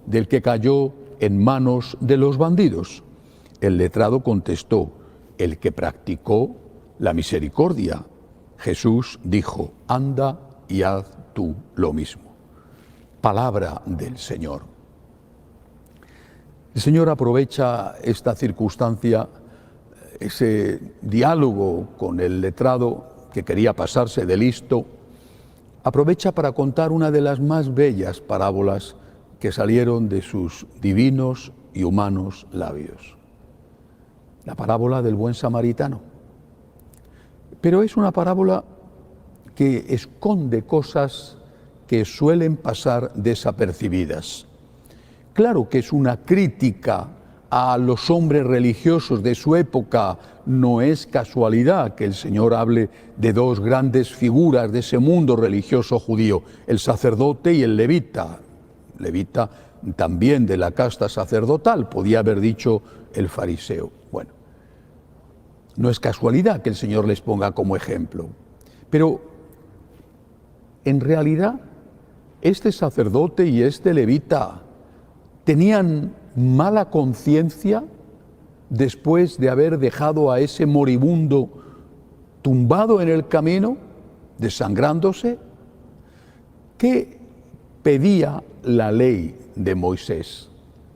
del que cayó en manos de los bandidos. El letrado contestó: el que practicó la misericordia. Jesús dijo: anda y haz tú lo mismo. Palabra del Señor. El Señor aprovecha esta circunstancia, ese diálogo con el letrado que quería pasarse de listo, aprovecha para contar una de las más bellas parábolas que salieron de sus divinos y humanos labios. La parábola del buen samaritano. Pero es una parábola que esconde cosas que suelen pasar desapercibidas. Claro que es una crítica a los hombres religiosos de su época. No es casualidad que el Señor hable de dos grandes figuras de ese mundo religioso judío, el sacerdote y el levita. Levita también de la casta sacerdotal, podía haber dicho el fariseo. Bueno, no es casualidad que el Señor les ponga como ejemplo, pero en realidad este sacerdote y este levita tenían mala conciencia después de haber dejado a ese moribundo tumbado en el camino, desangrándose. ¿Qué pedía la ley de Moisés?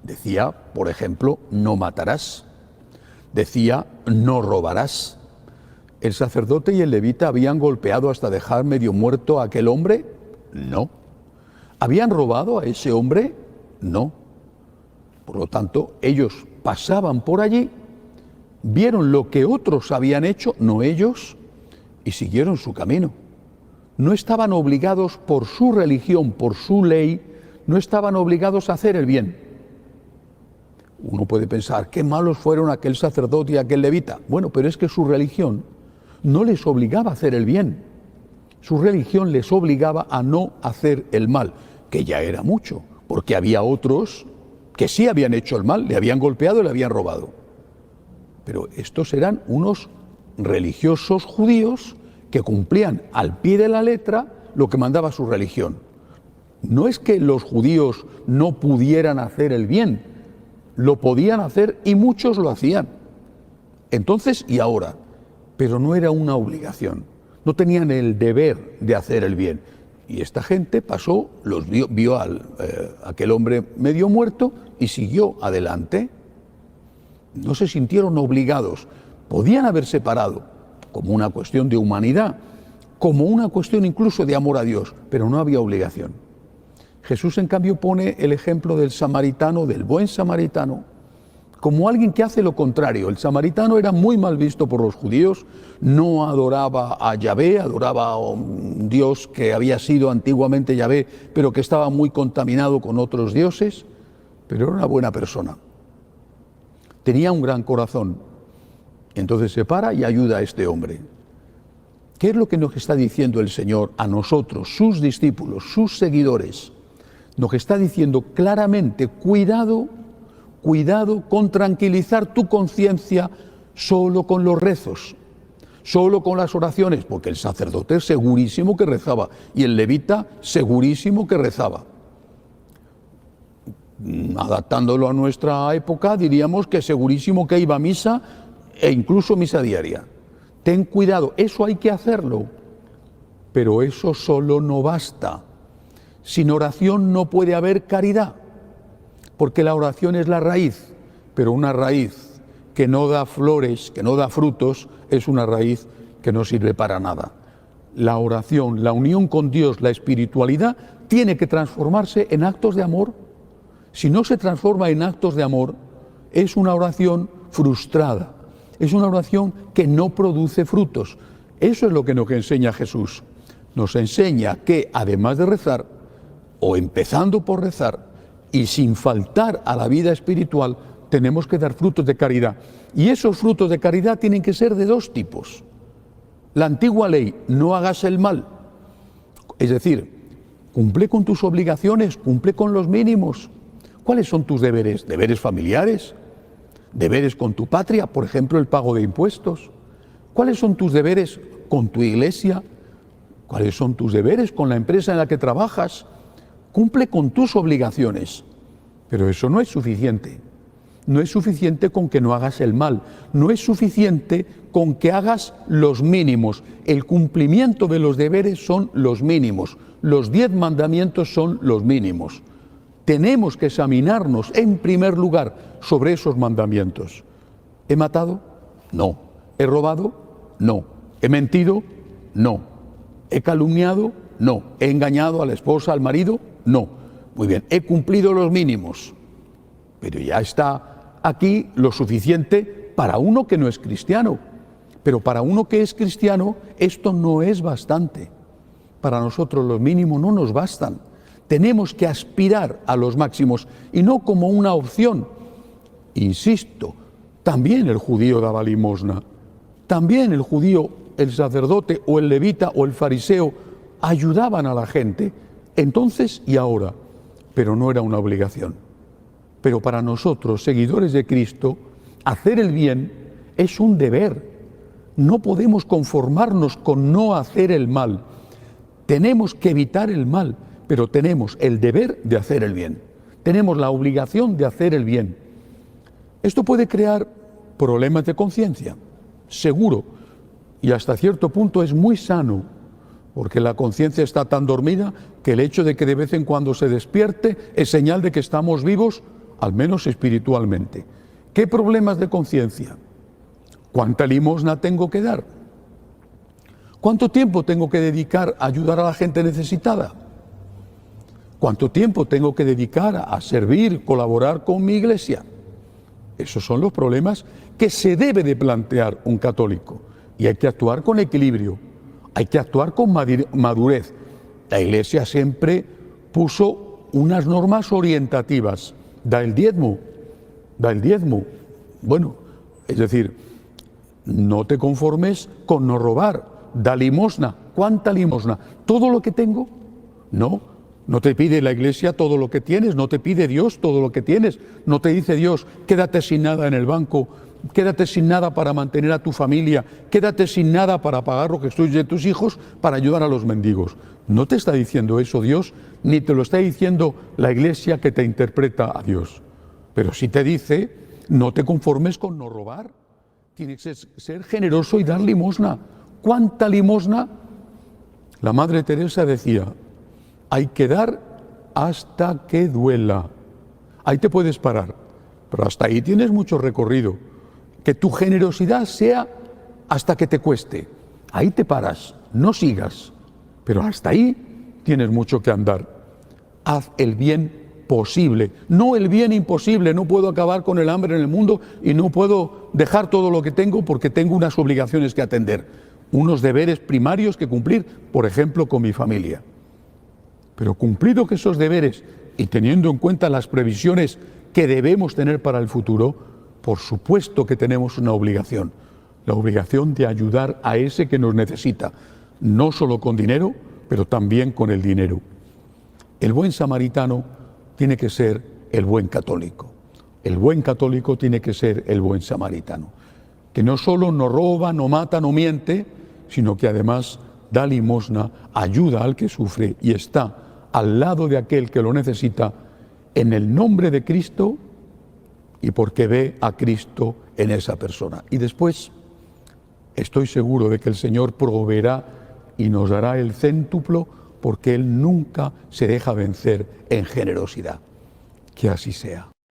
Decía, por ejemplo, no matarás. Decía, no robarás. ¿El sacerdote y el levita habían golpeado hasta dejar medio muerto a aquel hombre? No. ¿Habían robado a ese hombre? No. Por lo tanto, ellos pasaban por allí, vieron lo que otros habían hecho, no ellos, y siguieron su camino. No estaban obligados por su religión, por su ley, no estaban obligados a hacer el bien. Uno puede pensar, qué malos fueron aquel sacerdote y aquel levita. Bueno, pero es que su religión no les obligaba a hacer el bien. Su religión les obligaba a no hacer el mal, que ya era mucho, porque había otros que sí habían hecho el mal, le habían golpeado y le habían robado. Pero estos eran unos religiosos judíos que cumplían al pie de la letra lo que mandaba su religión. No es que los judíos no pudieran hacer el bien, lo podían hacer y muchos lo hacían. Entonces y ahora, pero no era una obligación, no tenían el deber de hacer el bien. Y esta gente pasó, los vio a aquel hombre medio muerto y siguió adelante. No se sintieron obligados. Podían haberse parado como una cuestión de humanidad, como una cuestión incluso de amor a Dios, pero no había obligación. Jesús, en cambio, pone el ejemplo del samaritano, del buen samaritano, como alguien que hace lo contrario. El samaritano era muy mal visto por los judíos, no adoraba a Yahvé, adoraba a un Dios que había sido antiguamente Yahvé, pero que estaba muy contaminado con otros dioses, pero era una buena persona. Tenía un gran corazón. Entonces se para y ayuda a este hombre. ¿Qué es lo que nos está diciendo el Señor a nosotros, sus discípulos, sus seguidores? Nos está diciendo claramente, cuidado con tranquilizar tu conciencia solo con los rezos, solo con las oraciones, porque el sacerdote segurísimo que rezaba y el levita segurísimo que rezaba. Adaptándolo a nuestra época, diríamos que segurísimo que iba a misa e incluso misa diaria. Ten cuidado, eso hay que hacerlo, pero eso solo no basta. Sin oración no puede haber caridad, porque la oración es la raíz, pero una raíz que no da flores, que no da frutos, es una raíz que no sirve para nada. La oración, la unión con Dios, la espiritualidad, tiene que transformarse en actos de amor. Si no se transforma en actos de amor, es una oración frustrada, es una oración que no produce frutos. Eso es lo que nos enseña Jesús. Nos enseña que, además de rezar, o empezando por rezar, y sin faltar a la vida espiritual, tenemos que dar frutos de caridad. Y esos frutos de caridad tienen que ser de dos tipos. La antigua ley, no hagas el mal. Es decir, cumple con tus obligaciones, cumple con los mínimos. ¿Cuáles son tus deberes? ¿Deberes familiares? ¿Deberes con tu patria? Por ejemplo, el pago de impuestos. ¿Cuáles son tus deberes con tu iglesia? ¿Cuáles son tus deberes con la empresa en la que trabajas? cumple con tus obligaciones, pero eso no es suficiente. No es suficiente con que no hagas el mal, no es suficiente con que hagas los mínimos. El cumplimiento de los deberes son los mínimos, los 10 mandamientos son los mínimos. Tenemos que examinarnos en primer lugar sobre esos mandamientos. ¿He matado? No. ¿He robado? No. ¿He mentido? No. ¿He calumniado? No. ¿He engañado a la esposa, al marido? No. Muy bien, he cumplido los mínimos, pero ya está aquí lo suficiente para uno que no es cristiano. Pero para uno que es cristiano, esto no es bastante. Para nosotros los mínimos no nos bastan. Tenemos que aspirar a los máximos y no como una opción. Insisto, también el judío daba limosna. También el judío, el sacerdote o el levita o el fariseo ayudaban a la gente, entonces y ahora, pero no era una obligación. Pero para nosotros, seguidores de Cristo, hacer el bien es un deber. No podemos conformarnos con no hacer el mal. Tenemos que evitar el mal, pero tenemos el deber de hacer el bien. Tenemos la obligación de hacer el bien. Esto puede crear problemas de conciencia, seguro, y hasta cierto punto es muy sano, porque la conciencia está tan dormida que el hecho de que de vez en cuando se despierte es señal de que estamos vivos, al menos espiritualmente. ¿Qué problemas de conciencia? ¿Cuánta limosna tengo que dar? ¿Cuánto tiempo tengo que dedicar a ayudar a la gente necesitada? ¿Cuánto tiempo tengo que dedicar a servir, colaborar con mi iglesia? Esos son los problemas que se debe de plantear un católico. Y hay que actuar con equilibrio, hay que actuar con madurez. La iglesia siempre puso unas normas orientativas. Da el diezmo. Bueno, es decir, no te conformes con no robar. Da limosna. ¿Cuánta limosna? ¿Todo lo que tengo? No. No te pide la iglesia todo lo que tienes, no te pide Dios todo lo que tienes. No te dice Dios, quédate sin nada en el banco, quédate sin nada para mantener a tu familia, quédate sin nada para pagar lo que estudian tus hijos, para ayudar a los mendigos. No te está diciendo eso Dios, ni te lo está diciendo la iglesia que te interpreta a Dios. Pero sí te dice, no te conformes con no robar. Tienes que ser generoso y dar limosna. ¿Cuánta limosna? La Madre Teresa decía, hay que dar hasta que duela. Ahí te puedes parar, pero hasta ahí tienes mucho recorrido. Que tu generosidad sea hasta que te cueste. Ahí te paras, no sigas, pero hasta ahí tienes mucho que andar. Haz el bien posible, no el bien imposible. No puedo acabar con el hambre en el mundo y no puedo dejar todo lo que tengo porque tengo unas obligaciones que atender, unos deberes primarios que cumplir, por ejemplo, con mi familia. Pero cumplido que esos deberes y teniendo en cuenta las previsiones que debemos tener para el futuro, por supuesto que tenemos una obligación, la obligación de ayudar a ese que nos necesita, no solo con dinero, pero también con el dinero. El buen samaritano tiene que ser el buen católico. El buen católico tiene que ser el buen samaritano, que no solo no roba, no mata, no miente, sino que además da limosna, ayuda al que sufre y está al lado de aquel que lo necesita en el nombre de Cristo y porque ve a Cristo en esa persona. Y después estoy seguro de que el Señor proveerá y nos dará el céntuplo porque Él nunca se deja vencer en generosidad. Que así sea.